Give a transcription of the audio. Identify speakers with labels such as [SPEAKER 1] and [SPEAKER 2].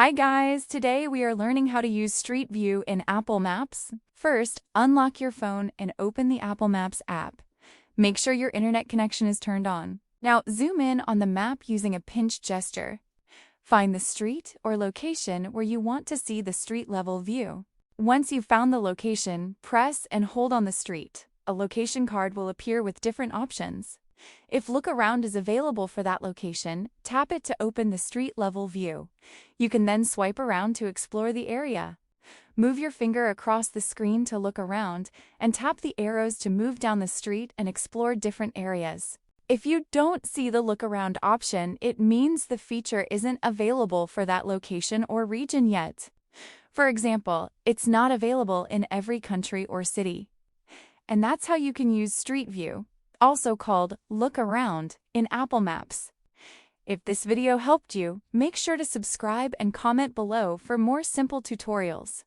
[SPEAKER 1] Hi guys, today we are learning how to use Street View in Apple Maps. First, unlock your phone and open the Apple Maps app. Make sure your internet connection is turned on. Now zoom in on the map using a pinch gesture. Find the street or location where you want to see the street level view. Once you've found the location, press and hold on the street. A location card will appear with different options. If Look Around is available for that location, tap it to open the street level view. You can then swipe around to explore the area. Move your finger across the screen to look around and tap the arrows to move down the street and explore different areas. If you don't see the Look Around option, it means the feature isn't available for that location or region yet. For example, it's not available in every country or city. And that's how you can use Street View, also called Look Around, in Apple Maps. If this video helped you, make sure to subscribe and comment below for more simple tutorials.